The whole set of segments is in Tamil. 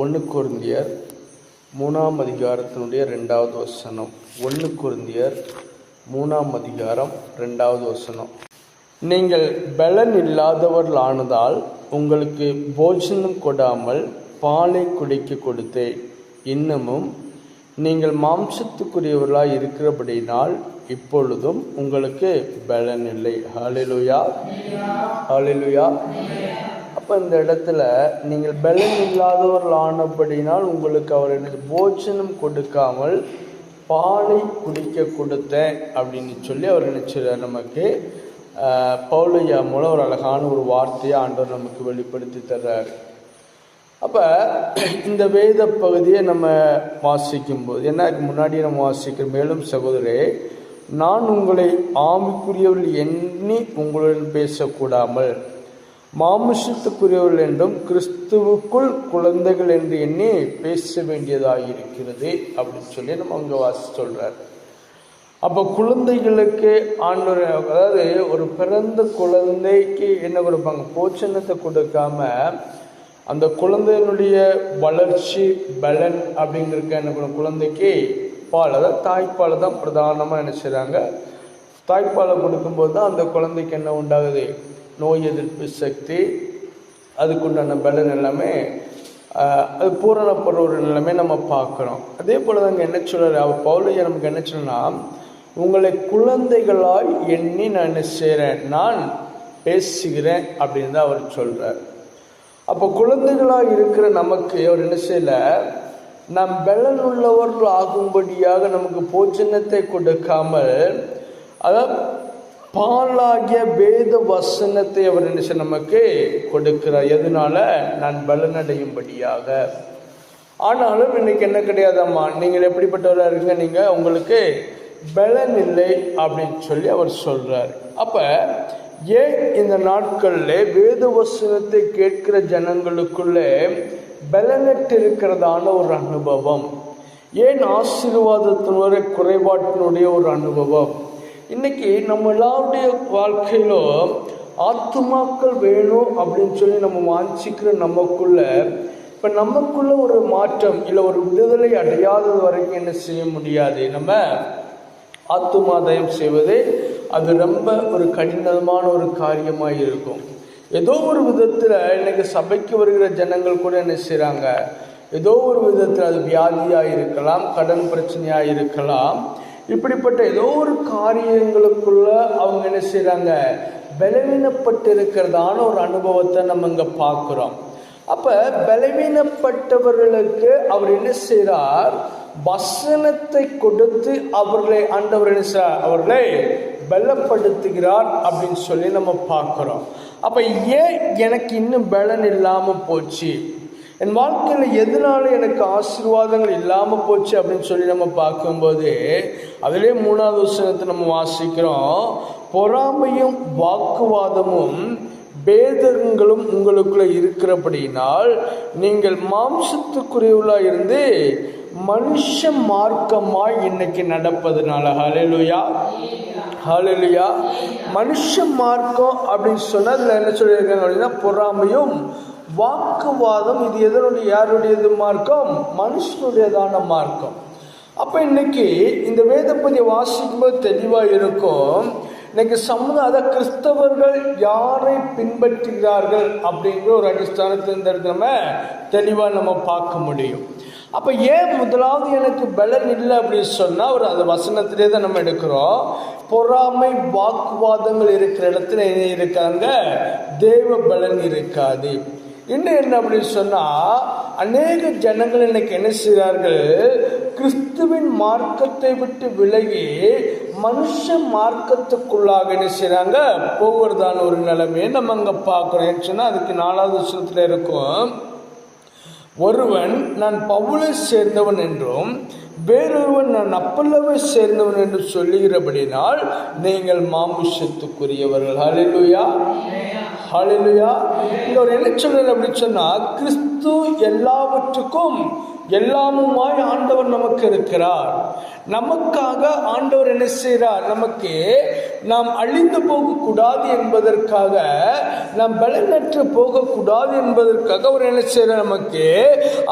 1 கொரிந்தியர் 3ஆம் அதிகாரத்தினுடைய 2வது வசனம். 1 கொரிந்தியர் 3ஆம் அதிகாரம் 2வது வசனம். நீங்கள் பலன் இல்லாதவர்களானதால் உங்களுக்கு போஜனம் கொடாமல் பாலை குடிக்க கொடுத்தேன். இன்னமும் நீங்கள் மாம்சத்துக்குரியவர்களாய் இருக்கிறபடினால் இப்பொழுதும் உங்களுக்கு பலன் இல்லை. ஹல்லேலூயா, ஹல்லேலூயா. அப்போ இந்த இடத்துல நீங்கள் பலன் இல்லாதவர்களானபடினால் உங்களுக்கு அவர் எனக்கு போஜனம் கொடுக்காமல் பாலை குடிக்க கொடுத்தேன் அப்படின்னு சொல்லி அவர் நினைச்சார். நமக்கு பவுலையா மூலம் ஒரு அழகான ஒரு வார்த்தையை ஆண்டவர் நமக்கு வெளிப்படுத்தி தர்றாரு. அப்போ இந்த வேத பகுதியை நம்ம வாசிக்கும்போது என்ன முன்னாடி நம்ம வாசிக்கிற மேலும் சகோதரே, நான் உங்களை ஆவிக்குரியவர்கள் எண்ணி உங்களுடன் பேசக்கூடாமல் மாமிசத்துக்குரியவர்கள் என்றும் கிறிஸ்துவுக்குள் குழந்தைகள் என்று எண்ணி பேச வேண்டியதாக இருக்கிறது அப்படின்னு சொல்லி நம்ம அங்கே சொல்றார். அப்போ குழந்தைகளுக்கு ஆண்டவர், அதாவது ஒரு பிறந்த குழந்தைக்கு என்ன கொடுப்பாங்க? போச்சனத்தை கொடுக்காம அந்த குழந்தையினுடைய வளர்ச்சி பலன் அப்படிங்கிறக்க என்ன பண்ணும்? குழந்தைக்கு பால், அதாவது தாய்ப்பால் தான் பிரதானமாக நினைச்சுறாங்க. தாய்ப்பாலை கொடுக்கும்போது தான் அந்த குழந்தைக்கு என்ன உண்டாகுது? நோய் எதிர்ப்பு சக்தி, அதுக்குண்டான பலன் எல்லாமே அது பூரணப்படுற ஒரு நிலைமை நம்ம பார்க்குறோம். அதே போல் தாங்க என்ன சொல்கிறார் அவர் பவுலையா நமக்கு என்ன சொல்லணும்னா, உங்களை குழந்தைகளாய் எண்ணி நான் என்ன செய்கிறேன், நான் பேசுகிறேன் அப்படின்னு தான் அவர் சொல்கிறார். அப்போ குழந்தைகளாக இருக்கிற நமக்கு அவர் என்ன செய்யல, நாம் பலன் உள்ளவர்கள் ஆகும்படியாக நமக்கு போஜனத்தை கொடுக்காமல், அதாவது பாலாகிய வேத வசனத்தை அவர் என்ன செய்ய நமக்கு கொடுக்கிறார். எதனால? நான் பலனடையும்படியாக. ஆனாலும் இன்னைக்கு என்ன கிடையாதாம்மா, நீங்கள் எப்படிப்பட்டவராக இருங்க, நீங்கள் உங்களுக்கு பலன் இல்லை அப்படின்னு சொல்லி அவர் சொல்றார். அப்ப ஏன் இந்த நாட்களில் வேத வசனத்தை கேட்கிற ஜனங்களுக்குள்ளே பலனற்று இருக்கிறதான ஒரு அனுபவம், ஏன் ஆசீர்வாதத்தினுடைய குறைபாட்டினுடைய ஒரு அனுபவம்? இன்னைக்கு நம்ம எல்லாருடைய வாழ்க்கையிலும் ஆத்துமாக்கள் வேணும் அப்படின்னு சொல்லி நம்ம வாஞ்சிக்கிற நமக்குள்ள, இப்போ நமக்குள்ள ஒரு மாற்றம் இல்லை ஒரு விடுதலை அடையாதது வரைக்கும் என்ன செய்ய முடியாது. நம்ம ஆத்துமாதயம் செய்வது அது ரொம்ப ஒரு கடினமான ஒரு காரியமாக இருக்கும். ஏதோ ஒரு விதத்தில் இன்னைக்கு சபைக்கு வருகிற ஜனங்கள் கூட என்ன செய்கிறாங்க, ஏதோ ஒரு விதத்தில் அது வியாதியாக இருக்கலாம், கடன் பிரச்சனையாக இருக்கலாம், இப்படிப்பட்ட ஏதோ ஒரு காரியங்களுக்குள்ள அவங்க என்ன செய்கிறாங்க, பலவீனப்பட்டு இருக்கிறதான ஒரு அனுபவத்தை நம்ம இங்கே பார்க்குறோம். அப்போ பலவீனப்பட்டவர்களுக்கு அவர் என்ன செய்கிறார், வசனத்தை கொடுத்து அவர்களை ஆண்டவர் என்ன செய்கிறார், அவர்களை பலப்படுத்துகிறார் அப்படின்னு சொல்லி நம்ம பார்க்குறோம். அப்போ ஏன் எனக்கு இன்னும் பலன் இல்லாமல் போச்சு, என் வாழ்க்கையில் எதனால எனக்கு ஆசீர்வாதங்கள் இல்லாமல் போச்சு அப்படின்னு சொல்லி நம்ம பார்க்கும்போது, அதிலே 3வது வசனத்தை நம்ம வாசிக்கிறோம், பொறாமையும் வாக்குவாதமும் பேதங்களும் உங்களுக்குள்ள இருக்கிறபடியினால் நீங்கள் மாம்சத்துக்குரியவர்களாக இருந்து மனுஷ மார்க்கமாய் இன்னைக்கு நடப்பதுனால. ஹல்லேலூயா, ஹல்லேலூயா. மனுஷ மார்க்கம் அப்படின்னு சொன்னா அதில் என்ன சொல்லியிருக்காங்க அப்படின்னா, பொறாமையும் வாக்குவாதம். இது எதனுடைய, யாருடையது மார்க்கம்? மனுஷனுடையதான மார்க்கம். அப்போ இன்னைக்கு இந்த வேதப்பதியை வாசிக்கும்போது தெளிவாக இருக்கும். இன்னைக்கு சமுதாய கிறிஸ்தவர்கள் யாரை பின்பற்றுகிறார்கள் அப்படிங்கிற ஒரு அடிஸ்தானத்தை இந்த இடத்துல தெளிவாக நம்ம பார்க்க முடியும். அப்போ ஏன் முதலாவது எனக்கு பலன் இல்லை அப்படின்னு சொன்னால், ஒரு அந்த வசனத்திலே தான் நம்ம எடுக்கிறோம். பொறாமை வாக்குவாதங்கள் இருக்கிற இடத்துல என்ன இருக்காங்க, தேவ பலன் இருக்காது. இன்னும் என்ன அப்படின்னு சொன்னால், அநேக ஜனங்கள் இன்னைக்கு என்ன செய்கிறார்கள், கிறிஸ்துவின் மார்க்கத்தை விட்டு விலகி மனுஷ மார்க்கத்துக்குள்ளாக என்ன செய்கிறாங்க, போகிறதான ஒரு நிலைமையை நம்ம அங்கே பார்க்குறோம். ஏன்னு சொன்னால் அதுக்கு 4வது வசனத்தில் இருக்கும், ஒருவன் நான் பவுலை சேர்ந்தவன் என்றும் வேறொருவன் நான் அப்பல்லவை சேர்ந்தவன் என்று சொல்லுகிறபடினால் நீங்கள் மாமிசத்துக்குரியவர்கள். ஹல்லேலூயா, ஹல்லேலூயா. இங்க ஒரு என்ன சொல்றாரு அப்படின்னு சொன்னா, கிறிஸ்து எல்லாவற்றுக்கும் எல்லாமுமாய் ஆண்டவர் நமக்கு இருக்கிறார். நமக்காக ஆண்டவர் என்ன செய்கிறார், நமக்கு நாம் அழிந்து போகக்கூடாது என்பதற்காக, நாம் பலனற்று போகக்கூடாது என்பதற்காக அவர் என்ன செய்கிறார்? நமக்கு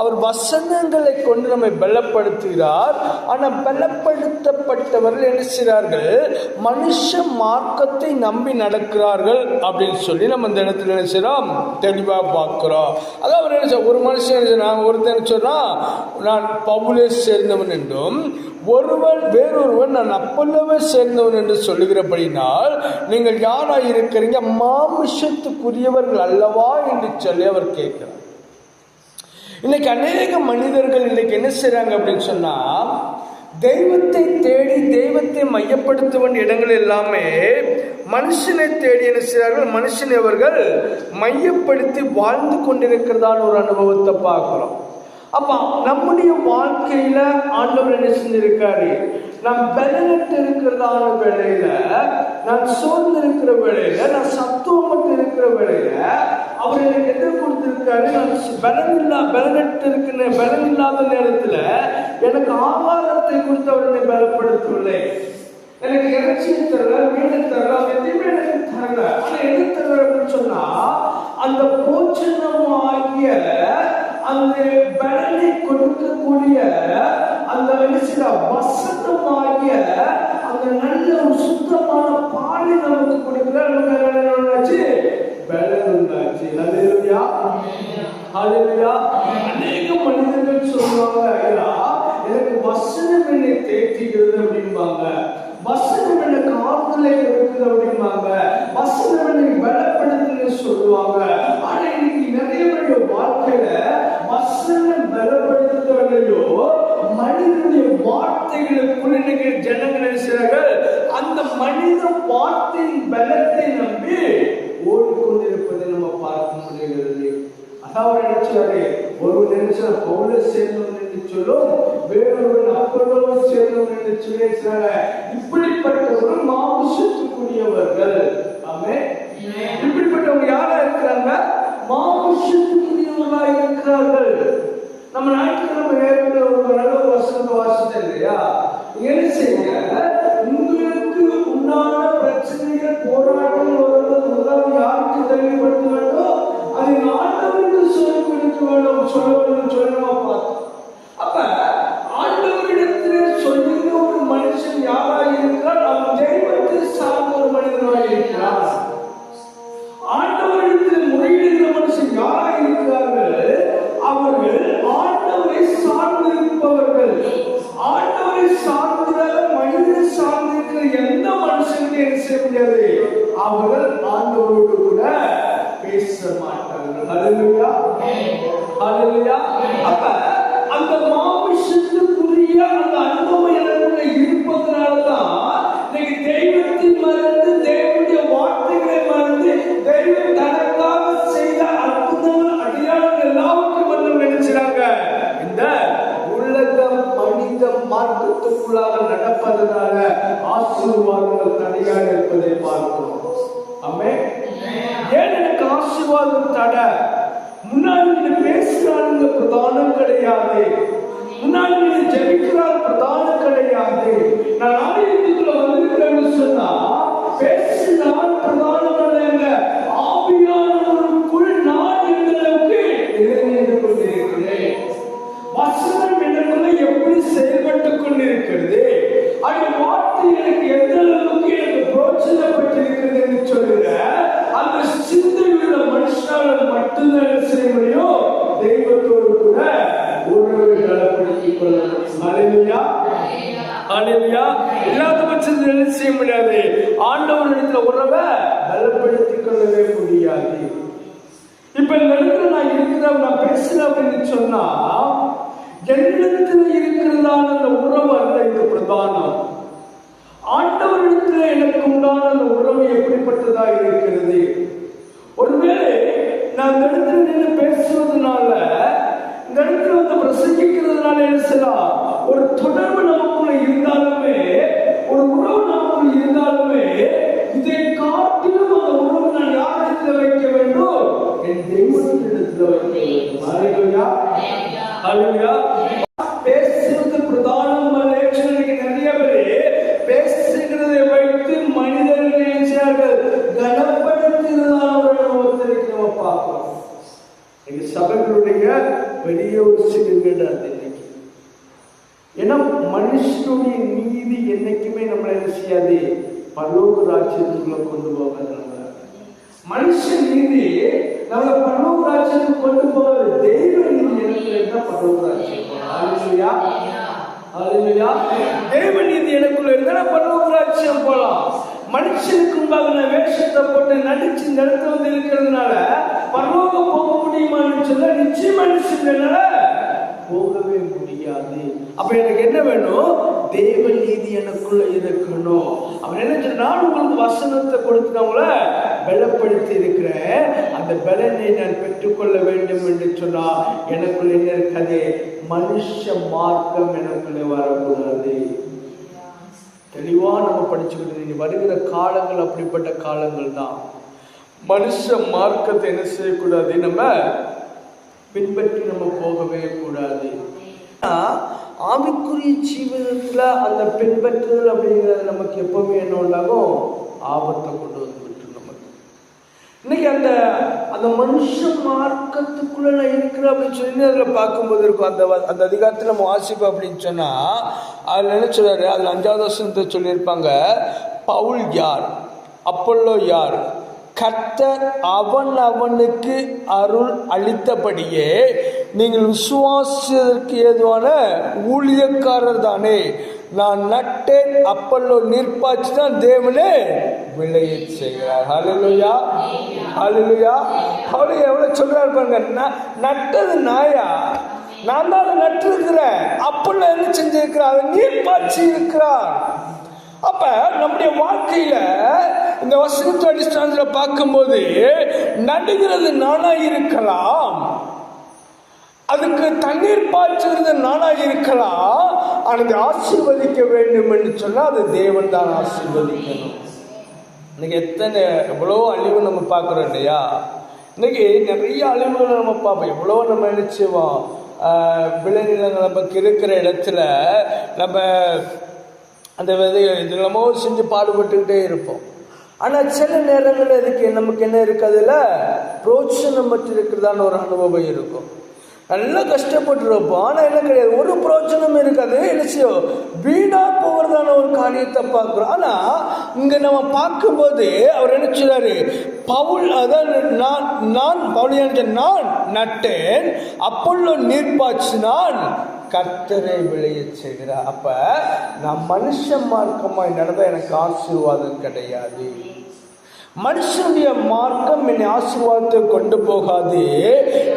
அவர் வசனங்களை கொண்டு நம்மை பலப்படுத்துகிறார். ஆனால் பலப்படுத்தப்பட்டவர்கள் என்ன செய்கிறார்கள்? மனுஷ மார்க்கத்தை நம்பி நடக்கிறார்கள் அப்படின்னு சொல்லி நம்ம இந்த இடத்துல என்ன செய்யறோம்? தெளிவாக பார்க்கிறோம். அதான் அவர் என்ன, ஒரு மனுஷன் ஒருத்தன் சொன்னா நான் பவுலை சேர்ந்தவன் என்றும், வேறொருவன் நான் அப்பல்லோவை சேர்ந்தவன் என்று சொல்லுகிறபடினால் நீங்கள் யாரா இருக்கிறீங்க? மாமிசத்துக்குரியவர்கள் அல்லவா என்று சொல்லி அவர் கேட்கிறார். இன்னைக்கு அநேக மனிதர்கள் இன்னைக்கு என்ன செய்றாங்க அப்படின்னு சொன்னா, தெய்வத்தை தேடி தெய்வத்தை மையப்படுத்த வேண்டிய இடங்கள் எல்லாமே மனுஷனை தேடி என்ன செய்கிறார்கள்? மனுஷனை அவர்கள் மையப்படுத்தி வாழ்ந்து கொண்டிருக்கிறதான ஒரு அனுபவத்தை பார்க்கிறோம். அப்ப நம்முடைய வாழ்க்கையில ஆண்டவர் என்ன செஞ்சிருக்காரு? நான் பலனற்று இருக்கிறதான வேளையில, நான் சோர்ந்து இருக்கிற வேளையில, நான் சத்துவமற்று இருக்கிற வேளையில அவர் எனக்கு எதிர் கொடுத்திருக்காரு. நான் பலன் இல்லாத நேரத்துல எனக்கு ஆகாரத்தை கொடுத்து அவரை பலப்படுத்தவில்லை. எனக்கு இறைச்சியை தரல, மீனை தரல, எதுவுமே எனக்கு தரல. ஆனா எது தரல அப்படின்னு சொன்னா, அந்த போச்சனமாகிய அந்த பலனை கொடுக்கக்கூடிய அந்த வசனமாகிய அந்த நல்ல ஒரு சுத்தமான பாலை நமக்கு கொடுக்கிறார். பலன் உண்டாச்சு. ஹல்லேலூயா, ஹல்லேலூயா. அநேக மனிதர்கள் சொல்லுவாங்க, எனக்கு வசனம் என்னை தேற்றுகிறது அப்படிம்பாங்க, வசனம் எனக்கு ஆறுதலை கொடுக்குது அப்படிம்பாங்க, வசனம் என்னை பலப்படுத்துன்னு சொல்லுவாங்க. ஆனா இன்னைக்கு நிறைய பேருடைய வாழ்க்கையில வசனம் பலப்படுத்தவில்லையோ, மனிதனுடைய வார்த்தைகளுக்குள் இன்னைக்கு ஜனங்கள் செய்கிறார்கள். அந்த மனித வார்த்தையின் பலத்தை நம்பி ஓடிக்கொண்டிருப்பதை நம்ம பார்க்க முடிகிறது. அதாவது நினைச்சாரு, ஒரு நினைச்சா பவுலை சேர்ந்தவன் என்று சொல்லும், வேறொருவன் அப்பல்லோவை சேர்ந்தவன் என்று சொல்லியிருக்கிறாங்க. இப்படிப்பட்டவர்கள் மாமிசத்துக்குரியவர்கள். ஆமே, இப்படிப்பட்டவங்க யாரா இருக்கிறாங்க? மாமிசத்துக்குரியவர்களா இருக்கிறார்கள். நம்ம ஞாயிற்றுக்கிழமை நேரத்தில் ஒரு நல்ல வசனத்தை வாசிச்சேன் இல்லையா? என்ன செய்யுங்க, உங்களுக்கு உண்டான பிரச்சனைகள் போராட்டங்கள் வருவது முதல் யாருக்கு தெளிவுபடுத்த வேண்டும்? அதை ஆண்டவருக்கு சொல்லிக் கொடுக்க வேண்டும், சொல்ல வேண்டும், சொல்லணுமா பார்த்தோம். அப்ப ஆண்டவரிடத்திலே சொல்லுகிற ஒரு மனுஷன் யாராக இருக்கிறார்? அவன் தெய்வத்தை சார்ந்த ஒரு மனிதனாக இருக்கிறார். ஆண்டவரிடத்தில் முறையிடுகிற மனுஷன் யாராக இருக்கிறார்கள்? அவர்கள் ஆண்டவரை சார்ந்திருப்பவர்கள். ஆண்டவரை சார்ந்திருக்கிற மனிதனை சார்ந்திருக்கிற எந்த மனுஷனுக்கு என்ன செய்ய முடியாது? அவர்கள் ஆண்டவரோடு கூட பேச மாட்டார்கள். ஹல்லேலூயா, ஹல்லேலூயா. அப்ப அந்த மாமிசத்துக்குரிய அந்த அனுபவம் எனக்குள்ள இருப்பதனாலதான் இன்னைக்கு தெய்வத்தை மறந்து, தேவனுடைய வார்த்தைகளை மறந்து, தெய்வம் தனக்காக செய்த அற்புதங்கள், அடையாளங்கள் எல்லாவற்றையும் வந்து நினைச்சாங்க. இந்த உலக மனித மார்க்கத்துக்குள்ளாக நடப்பதனால ஆசீர்வாதங்கள் தடையாக இருப்பதை பார்க்கிறோம். ஆமென். ஏன் எனக்கு ஆசீர்வாதம் தடை? முன்னாடி நீ பேசுறாங்க பிரதானம் கிடையாது, முன்னாடி நீ ஜெபிக்கிறார் பிரதானம் கிடையாது. நான் ஆலயத்துக்குள்ள வந்திருக்கிறேன்னு சொன்னா பேசினால் பிரதானம் இல்லைங்க, ஆவியானவருக்குள் நான் எங்களுக்கு இணைந்து கொண்டிருக்கிறேன். வசனம் எனக்குள்ள எப்படி செயல்பட்டு கொண்டிருக்கிறது, அந்த வார்த்தை எனக்கு எந்த அளவுக்கு எனக்கு பிரோஜனப்பட்டிருக்கிறது என்று சொல்லுங்க. அந்த சிந்தையுள்ள மனுஷனால மட்டும்தான் செய்ய முடியும், தெய்வத்தோடு கூட உறவை பலப்படுத்திக் கொள்ள முடியும். ஹல்லேலூயா, ஹல்லேலூயா. இல்லாத பட்சத்தில் என்ன செய்ய முடியாது? ஆண்டவரிடத்துல உறவை பலப்படுத்திக் கொள்ளவே முடியாது. இப்ப இந்த இடத்துல நான் இருக்கிறேன், நான் பேசுறேன் அப்படின்னு சொன்னா என்னிடத்துல இருக்கிறதான அந்த உறவு அல்ல இந்த பிரதானம். ஆண்டவரிடத்துல எனக்கு உண்டான அந்த உறவு எப்படிப்பட்டதா இருக்கிறது? ஒருவேளை நான் இந்த இடத்துல நின்று பேசுவதனால, இந்த இடத்துல வந்து பிரசங்கிக்கிறதுனால என்ன செய்யலாம்? ஒரு தொடர்பு நமக்குள்ள இருந்தாலுமே, ஒரு உறவு நமக்குள்ள இருந்தாலுமே, இதை காட்டிலும் அந்த உறவு நான் யாரிடத்துல வைக்க வேண்டும்? என் தெய்வத்திடத்துல வைக்க வேண்டும். ஹல்லேலூயா, ஹல்லேலூயா. பேசுறது பிரதானம். நிறைய பேர் பேசுகிறதை வைத்து மனிதர்கள் யோசிச்சிருக்கிறது இன்னைக்கு. ஏன்னா மனுஷனுடைய நீதி என்னைக்குமே நம்மளை என்ன செய்யாது, பரலோக ராஜ்யத்துக்குள்ள கொண்டு போகாது. மனுஷன் நீதி நம்மளை பரலோக ராஜ்யத்துக்கு கொண்டு போகாது. தெய்வ நீதி எனக்குள்ள பரலோக ராஜ்யம். ஹல்லேலூயா, ஹல்லேலூயா. தெய்வ நீதி எனக்குள்ள இருந்தா பரலோக ராஜ்யம் போலாம். மனுஷனுக்கு முன்பாக நான் வேஷத்தை போட்டு நடிச்சு இந்த இடத்துல வந்து இருக்கிறதுனால பரலோகம் போக முடியுமான்னு சொல்ல நிச்சயம் மனுஷனால போகவே முடியாது. அப்ப எனக்கு என்ன வேணும், தேவ நீதி எனக்குள்ள இருக்கணும். அவன் என்ன சொன்னா, நான் உங்களுக்கு வசனத்தை கொடுத்து அவங்கள பலப்படுத்தி இருக்கிறேன், அந்த பலனை நான் பெற்றுக்கொள்ள வேண்டும் என்று சொன்னா எனக்குள்ள என்ன இருக்காது, மனுஷ மார்க்கம் எனக்குள்ளே வரக்கூடாது. தெளிவா நம்ம படிச்சுக்கிட்டு வருகிற காலங்கள் அப்படிப்பட்ட காலங்கள் தான். மனுஷ மார்க்கத்தை என்ன செய்யக்கூடாது, நம்ம பின்பற்றி நம்ம போகவே கூடாது. ஆவிக்குரிய ஜீவனத்துல அந்த பின்பற்றுதல் அப்படிங்கிறது நமக்கு எப்பவுமே என்ன உண்டாகும், ஆபத்தை கொண்டு வந்து விட்டு நமக்கு. இன்னைக்கு அந்த அந்த மனுஷ மார்க்கத்துக்குள்ள நான் இருக்கிறேன் அப்படின்னு சொல்லி அதுல பார்க்கும்போது இருக்கும். அந்த அதிகாரத்துல நம்ம வாசிப்போம் அப்படின்னு சொன்னா அதுல என்ன சொல்றாரு, அதுல 5வது வசனத்தை சொல்லியிருப்பாங்க, பவுல் யார், அப்பல்லோ யார், கர்த்தர் அவனுக்கு அருள் அளித்தபடியே நீங்கள் விசுவாசத்திற்கு ஏதுவான ஊழியக்காரர் தானே. நான் நட்டேன், அப்பல்லோ நீர்ப்பாய்ச்சி தான், தேவனே விளைய செய்கிறார். ஹல்லேலூயா, ஹல்லேலூயா. அவரு எவ்வளவு சொல்றாரு பாருங்க, நட்டது நாயா, நான் தான் அதை நட்டிருக்கிறேன், அப்பல்லோ என்ன செஞ்சிருக்கிறார், அதை நீர்ப்பாய்ச்சி இருக்கிறார். அப்ப நம்முடைய வாழ்க்கையில இந்த வசனத்தை அடிஸ்தானத்துல பார்க்கும்போது நடுகிறது நானா இருக்கலாம், அதுக்கு தண்ணீர் பாய்ச்சுகிறது நானா இருக்கலாம், ஆனால் ஆசீர்வதிக்க வேண்டும் என்று சொன்னா அது தேவன் தான் ஆசீர்வதிக்கணும். இன்னைக்கு எவ்வளோ அழிவு நம்ம பார்க்குறோம் இல்லையா. இன்னைக்கு நிறைய அழிவுகளை நம்ம பார்ப்போம். எவ்வளோ நம்ம நினைச்சுவோம், விளைநிலங்கள் நமக்கு இருக்கிற இடத்துல நம்ம அந்த இதெல்லாமோ செஞ்சு பாடுபட்டுக்கிட்டே இருப்போம். ஆனால் சில நேரங்களில் இதுக்கு நமக்கு என்ன இருக்காதுல்ல, பிரோஜனம் பற்றி இருக்கிறதான ஒரு அனுபவம் இருக்கும். நல்லா கஷ்டப்பட்டு இருப்போம், ஆனால் என்ன கிடையாது, ஒரு பிரோஜனம் இருக்காது. என்ன செய்யும், வீணா போகிறதான ஒரு காரியத்தை பார்க்குறோம். ஆனால் இங்கே நம்ம பார்க்கும்போது அவர் என்ன சொல்றாரு, பவுல் அதான் நான் பவுல் நான் நட்டேன், அப்பல்லோ நீர்ப்பாய்ச்சினான், கர்த்தரை விளைய செய்கிறார். அப்ப நான் மனுஷ மார்க்கமாய் நடந்த எனக்கு ஆசீர்வாதம் கிடையாது. மனுஷனுடைய மார்க்கம் என்னை ஆசீர்வாதத்தை கொண்டு போகாது.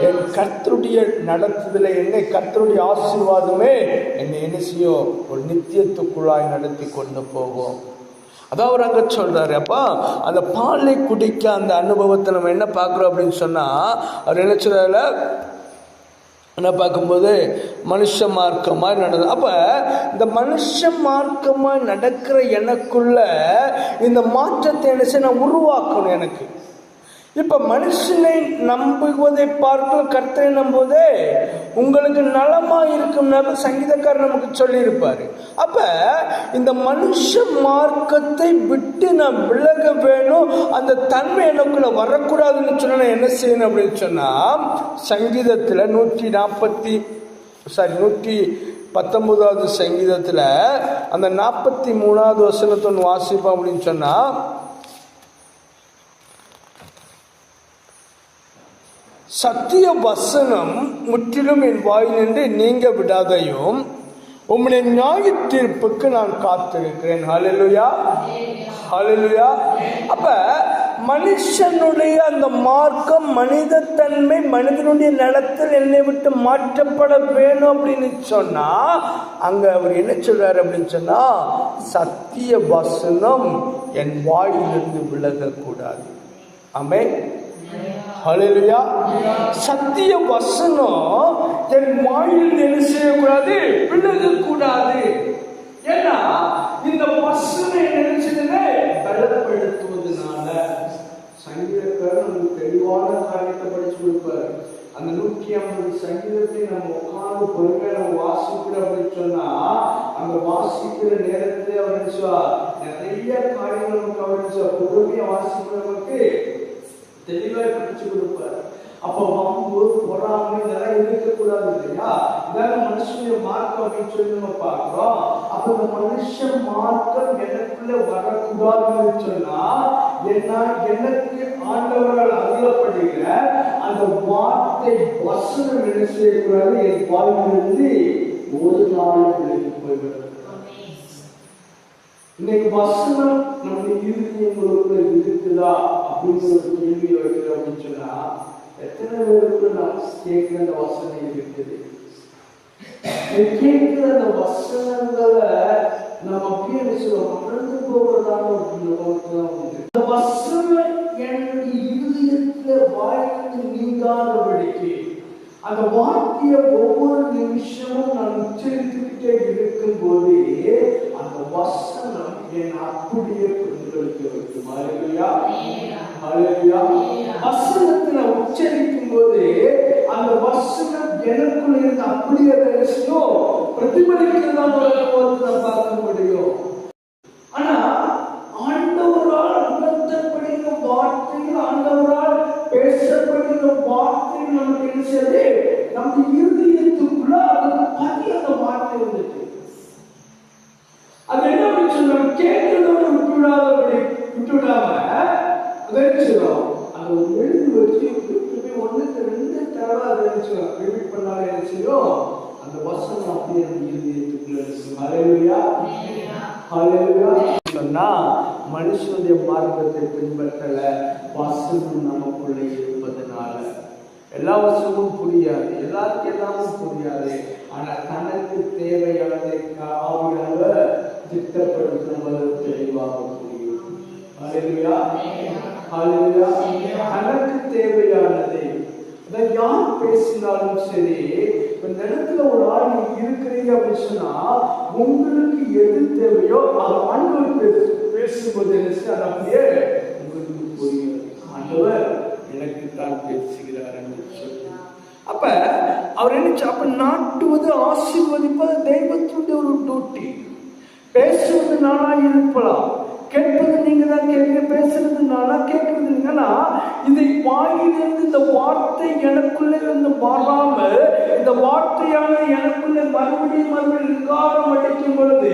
என் கர்த்தருடைய நடத்துதல என்னை கர்த்தருடைய ஆசீர்வாதமே என்னை என்ன செய்யும், ஒரு நித்தியத்துக்குள்ளாய் நடத்தி கொண்டு போகும். அதான் அவர் அங்க சொல்றாரு. அப்ப அந்த பாலை குடிக்க அந்த அனுபவத்தை நம்ம என்ன பார்க்கிறோம் அப்படின்னு சொன்னா, அவர் என்ன சொல்றாரு, என்ன பார்க்கும்போது மனுஷ மார்க்கமாக நடந்தது. அப்போ இந்த மனுஷ மார்க்கமாக நடக்கிற எனக்குள்ள இந்த மாற்றத்தை என்ன செய்ய நான் உருவாக்கணும். எனக்கு இப்போ மனுஷனை நம்புவதை பார்க்க கர்த்தரை நம்புவதே உங்களுக்கு நலமாக இருக்கும் சங்கீதக்காரர் நமக்கு சொல்லியிருப்பார். அப்போ இந்த மனுஷ மார்க்கத்தை விட்டு நான் விலக வேணும், அந்த தன்மை எனக்குள்ள வரக்கூடாதுன்னு சொன்ன என்ன செய்யணும் அப்படின்னு சொன்னால், சங்கீதத்தில் 119வது சங்கீதத்தில் அந்த 43வது வசனத்தை வாசிப்போம் அப்படின்னு சொன்னால், சத்திய வசனம் முற்றிலும் என் வாயிலிருந்து நீங்க விடாதையும் உம்முடைய நியாய தீர்ப்புக்கு நான் காத்திருக்கிறேன். ஹல்லேலூயா, ஹல்லேலூயா. அப்ப மனுஷனுடைய அந்த மார்க்கம், மனித தன்மை, மனிதனுடைய நடத்தில் என்னை விட்டு மாற்றப்பட வேணும் அப்படின்னு சொன்னா அங்க அவர் என்ன சொல்றாரு அப்படின்னு சொன்னா, சத்திய வசனம் என் வாயிலிருந்து விலகக்கூடாது. ஆமென், ஹல்லேலூயா. சத்திய வசனம் என் வாயில் என்ன செய்யக்கூடாது, விலகக்கூடாது. ஏன்னா இந்த வசனம் நினைச்சதுன்னு பலப்படுத்துவதனால சங்கீதக்காரர் நமக்கு தெளிவான காரியத்தை படிச்சு கொடுப்பார். அந்த 150 சங்கீதத்தை நம்ம உட்கார்ந்து பொறுமையா நம்ம வாசிக்கிறோம் அப்படின்னு சொன்னா, அந்த வாசிக்கிற நேரத்திலே அவர் நிறைய காரியங்கள் நமக்கு அவர் பொறுமையா வாசிக்கிறவங்களுக்கு தெளிவாக படிச்சு கொடுப்பார். அப்போ வம்பு பொறாமை இதெல்லாம் இருக்கக்கூடாது இல்லையா. மார்க்கம் அப்படின்னு சொல்லி நம்ம பார்க்கிறோம். அப்ப இந்த மனுஷ மார்க்கம் எனக்குள்ள வரக்கூடாதுன்னு சொன்னா எனக்கு ஆண்டவரால் அருளப்படுகிற அந்த வார்த்தை வசனம் என்ன செய்யக்கூடாது, என் வாயிலிருந்து ஒரு நாள் விலகி போய்விடுறது. இன்னைக்கு வசனம் நம்முடைய இருதயங்களுக்குள்ள இருக்குதா அப்படிங்கிற ஒரு கேள்வி வைக்கிறோம் அப்படின்னு சொன்னா எத்தனை பேருக்கு நான் கேட்கிற அந்த வசனம் இருக்குது? கேட்கிற அந்த வசனங்களை நம்ம அப்படியே சொல்லுவோம், மறந்து போகிறதான ஒரு நிலவரத்தான் உண்டு. அந்த வசனம் என்னுடைய இருதயத்துல வாய்க்கு நீங்காதபடிக்கு அந்த வார்த்தையை ஒவ்வொரு நிமிஷமும் நான் உச்சரித்துக்கிட்டே இருக்கும் போதே அந்த வசனம் என் அப்படியே பிரதிபலிக்க வைக்கும். ஹல்லேலூயா, ஹல்லேலூயா. வசனத்தை உச்சரிக்கும் போது அந்த வசனம் எனக்குள்ள இருந்து அப்படியே பிரதிபலிக்கிறதா பார்க்க முடியும். ஆனா ஆண்டவரால் உணர்த்தப்படுகிற வார்த்தைகள், ஆண்டவரால் பேசப்படுகிற வார்த்தைகள் நமக்கு என்ன செய்யுது, நம்ம இருதயத்துக்குள்ள அது பதிய அந்த வார்த்தை வந்துட்டு அது என்ன சொல்ல கேட்கிறதோட விட்டுவிடாம அதை சொல்லுவோம். அதை எழுதி வச்சு ஒண்ணுக்கு 2 தடவை அதை நினைச்சோம் ரிப்பீட் பண்ணாலே என்ன செய்யும், அந்த வசனம் அப்படியே நம்ம இருதயத்துக்குள்ள இருக்கும். ஹல்லேலூயா, ஹல்லேலூயா. சொன்னா மனுஷனுடைய மார்க்கத்தை பின்பற்றல, வசனம் நமக்குள்ள இருப்பதனால எல்லா வசனமும் புரியாது, எல்லாருக்கும் எல்லாமும் புரியாது. ஆனா தனக்கு தேவையானதை ஆவியானவர் திட்டப்படுத்தும் தெளிவாக புரியும். ஹல்லேலூயா, ஹல்லேலூயா. தனக்கு தேவையானதை அதை யார் பேசினாலும் சரி, இந்த இடத்துல ஒரு ஆள் நீங்க இருக்கிறீங்க அப்படின்னு சொன்னா உங்களுக்கு எது தேவையோ அது ஆண்டவர் பேசும்போது அது அப்படியே உங்களுக்கு புரியும். ஆண்டவர் எனக்கு தான் பேசுகிறார் என்று சொல்லி அப்ப அவர் என்ன அப்ப நாட்டுவது ஆசீர்வதிப்பது தெய்வத்தினுடைய ஒரு டியூட்டி. பேசுவது நானா இருக்கலாம், கேட்பது நீங்க தான் கேட்க, பேசுறது நானா கேட்கறது நீங்கன்னா இதை வாயிலிருந்து இந்த வார்த்தை எனக்குள்ளே இருந்து மாறாமல் இந்த வார்த்தையான எனக்குள்ளே மறுபடியும் விகாரம் அடிக்கும் பொழுது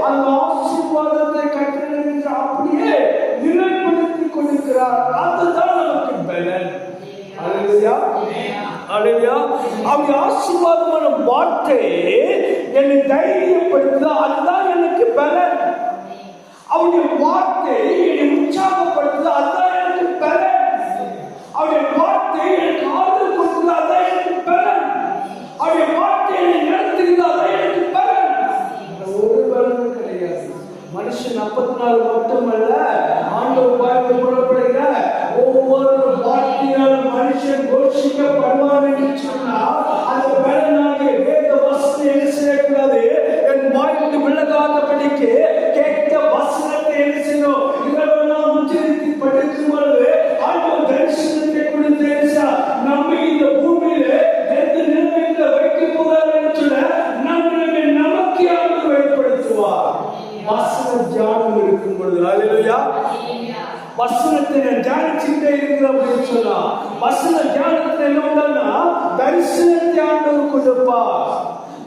அந்த ஆசீர்வாதத்தை கட்டளையிட்டு அப்படியே நிலைப்படுத்தி கொடுக்கிறார். அதுதான் நமக்கு பலன். ஹல்லேலூயா, ஹல்லேலூயா. அவருடைய ஆசீர்வாதமான வார்த்தை என்னை தைரியப்படுத்துதா, அதுதான் எனக்கு பலன். அவருடைய வார்த்தை என்னை உற்சாகப்படுத்துதா, அதுதான் எனக்கு பலன். அவருடைய வார்த்தை எனக்கு ஆறுதல் கொடுத்தது, அதுதான் எனக்கு பலன். அவருடைய வார்த்தை என்னை நடத்துகிறது, அதுதான் எனக்கு பலன். ஒரு பலனும் கிடையாது. மனுஷன் 54 மட்டுமல்ல, ஆண்டவர் வாயிலிருந்து புறப்படுகிற ஒவ்வொரு வார்த்தையாலும் மனுஷன் கோஷிக்கப்படுவான் என்று சொன்னால் அந்த பலனாகிய வேத வசனம் என்ன செய்யக்கூடாது, என் வாயிலிருந்து விலகாதபடிக்கு கேட்ட வசனத்தை என்ன செய்யணும், இதெல்லாம் உச்சரித்து படிக்கும் பொழுது ஆண்டவர் தரிசனத்தை கொடுத்து நம்மை இந்த பூமியில எந்த நிலைமையில வைக்க போகிறார் என்று சொல்ல நம்மை நமக்கு ஆண்டவர் வெளிப்படுத்துவார். வசன தியானம் இருக்கும் பொழுது ஹல்லேலூயா. வசனத்தை தியானிச்சுட்டே இருக்கிற அப்படின்னு சொன்னா வசன தியானத்தை என்ன உண்டா தரிசனத்தை ஆண்டவர் கொடுப்பார்.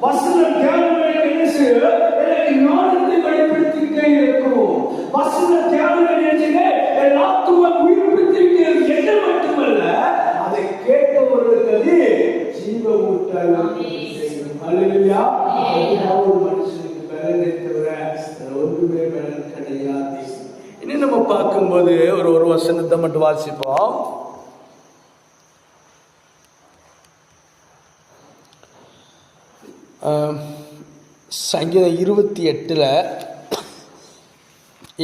வசன தியானம் என்ன செய்ய எனக்கு ஞானத்தை வெளிப்படுத்திட்டே இருக்கும். வசன தியானம் என்ன செய்ய என் ஆத்துமா உயிர்ப்பித்திருக்கிறது என்ன மட்டுமல்ல, அதை கேட்டவர்களுக்கு அது ஜீவ ஊட்டலாம். ஹல்லேலூயா. ஒரு மனுஷனுக்கு பலனை தவிர ஒன்றுமே பலன் கிடையாது. இனி நம்ம பார்க்கும்போது ஒரு வசனத்தை மட்டும் வாசிப்போம். சங்கீதம் 28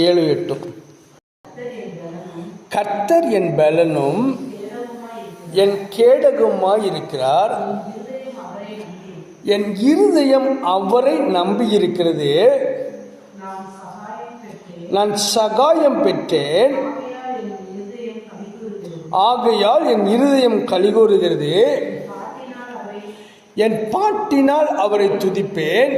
7-8. கர்த்தர் என் பலனும் என் கேடகமாய் இருக்கிறார், என் இருதயம் அவரை நம்பி இருக்கிறது, நான் சகாயம் பெற்றேன், ஆகையால் என் இருதயம் கலிகூறுகிறது, என் பாட்டினால் அவரை துதிப்பேன்.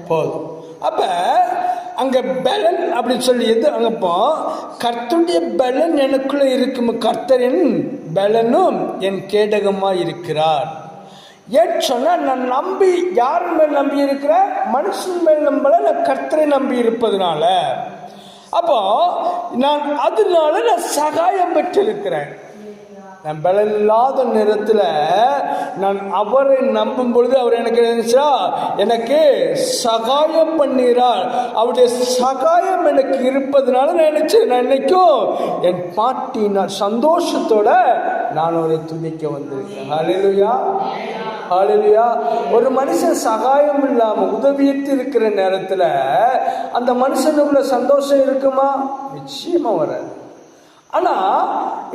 போதும். அப்ப அங்கே பலன் அப்படின்னு சொல்லி எது அங்கப்போ கர்த்தருடைய பலன் எனக்குள்ள இருக்கும். கர்த்தரின் பலனும் என் கேடகமாக இருக்கிறார். ஏன் சொன்னால் நான் நம்பி யார் மேல் நம்பி இருக்கிறேன்? மனுஷன் மேல் நம்பல, நான் கர்த்தரை நம்பி இருப்பதனால. அப்போ அதனால நான் சகாயம் பெற்றிருக்கிறேன். நான் பலன் இல்லாத நேரத்தில் நான் அவரை நம்பும் பொழுது அவர் எனக்கு சகாயம் பண்ணுகிறார். அவருடைய சகாயம் எனக்கு இருப்பதனால நான் இன்னைக்கும் என் பாட்டினார் சந்தோஷத்தோட நான் அவரை துதிக்க வந்திருக்கேன். ஹல்லேலூயா, ஹல்லேலூயா. ஒரு மனுஷன் சகாயம் இல்லாம உதவியிட்டு இருக்கிற நேரத்தில் அந்த மனுஷனுக்குள்ள சந்தோஷம் இருக்குமா? நிச்சயமா வராது. ஆனா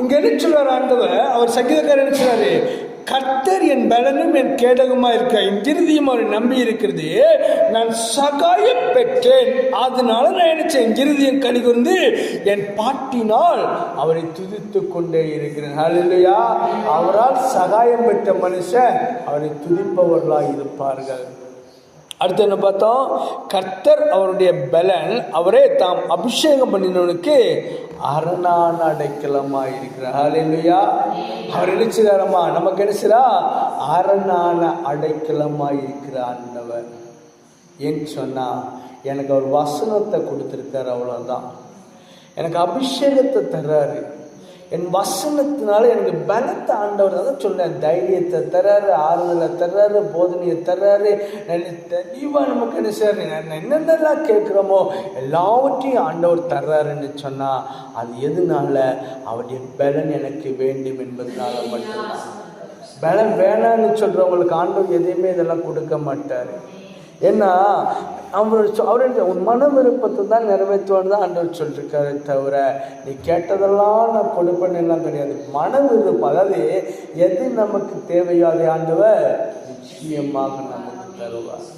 இங்க என்ன சொல்றாரு ஆண்டவர்? அவர் சங்கீதக்காரர் என்ன சொல்றாரு? கர்த்தர் என் பலனும் என் கேடகமா இருக்க, என் இருதயம் அவரை நம்பி இருக்கிறது, நான் சகாயம் பெற்றேன். அதனால நான் என்ன என் இருதயம் கனி கூர்ந்து என் பாட்டினால் அவரை துதித்து கொண்டே இருக்கிறேன். ஹல்லேலூயா. அவரால் சகாயம் பெற்ற மனுஷன் அவரை துதிப்பவர்களாக இருப்பார்கள். அடுத்து என்ன பார்த்தோம்? கர்த்தர் அவருடைய பலன், அவரே தாம் அபிஷேகம் பண்ணினவனுக்கு அரணான அடைக்கலமா இருக்கிறார். ஹல்லேலூயா. அவர் நினைச்சாரம்மா நமக்கு நினைச்சா அரணான அடைக்கலமா இருக்கிற ஆண்டவர். ஏன்னு சொன்னா எனக்கு அவர் வசனத்தை கொடுத்திருக்காரு, அவ்வளவுதான். எனக்கு அபிஷேகத்தை தர்றாரு. என் வசனத்தினால எனக்கு பலத்தை ஆண்டவர் தான் சொன்னேன். தைரியத்தை தர்றாரு, ஆறுதலை தர்றாரு, போதனையை தர்றாரு. தெளிவா நமக்கு என்ன செய்யறாரு? என்னென்னலாம் கேட்குறோமோ எல்லாவற்றையும் ஆண்டவர் தர்றாருன்னு சொன்னா அது எதுனால? அவருடைய பலன் எனக்கு வேண்டும் என்பதனால மட்டும்தான். பலன் வேணான்னு சொல்றவங்களுக்கு ஆண்டவர் எதையுமே இதெல்லாம் கொடுக்க மாட்டாரு. ஏன்னா அவருடைய உன் மன விருப்பத்தை தான் நிறைவேற்றுவான்னு தான் ஆண்டவர் சொல்லிருக்காரு. தவிர நீ கேட்டதெல்லாம் நான் கொடுப்பேன்னு எல்லாம் கிடையாது. மன விருப்பம், அதாவது எது நமக்கு தேவையோ அதை ஆண்டவர் நிச்சயமாக நமக்கு தருவார்.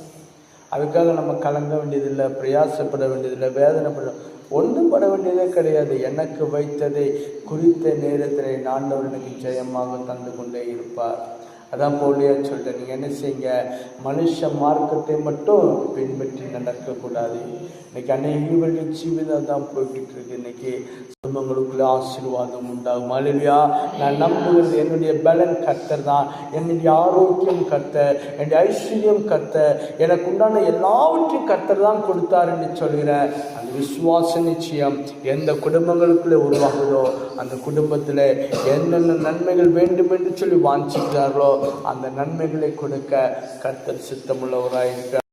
அதுக்காக நம்ம கலங்க வேண்டியதில்லை, பிரயாசப்பட வேண்டியதில்லை, வேதனைப்பட ஒன்றும் பட வேண்டியதே கிடையாது. எனக்கு வைத்ததை குறித்த நேரத்தில் ஆண்டவர் எனக்கு ஜெயமாக தந்து கொண்டே இருப்பார். அதான் போலியா சொல்லிட்டேன். நீங்கள் என்ன செய்யுங்க, மனுஷ மார்க்கத்தை மட்டும் பின்பற்றி நடக்கக்கூடாது. இன்னைக்கு அநேக ஜீவிதம் தான் போய்கிட்டு இருக்கு. இன்னைக்கு குடும்பங்களுக்குள்ள ஆசீர்வாதம் உண்டாகும். ஹல்லேலூயா. நான் நம்புகிறது என்னுடைய பலன் கர்த்தர் தான், என்னுடைய ஆரோக்கியம் கர்த்தர், என்னுடைய ஐஸ்வர்யம் கர்த்தர், எனக்கு உண்டான எல்லாவற்றையும் கர்த்தர் தான் கொடுத்தார் என்று சொல்கிறேன். அந்த விசுவாச நிச்சயம் எந்த குடும்பங்களுக்குள்ளே உருவாகுதோ அந்த குடும்பத்தில் என்னென்ன நன்மைகள் வேண்டும் என்று சொல்லி வாஞ்சிக்கிறார்களோ அந்த நன்மைகளை கொடுக்க கர்த்தர் சித்தமுள்ளவராயிருக்கிறார்.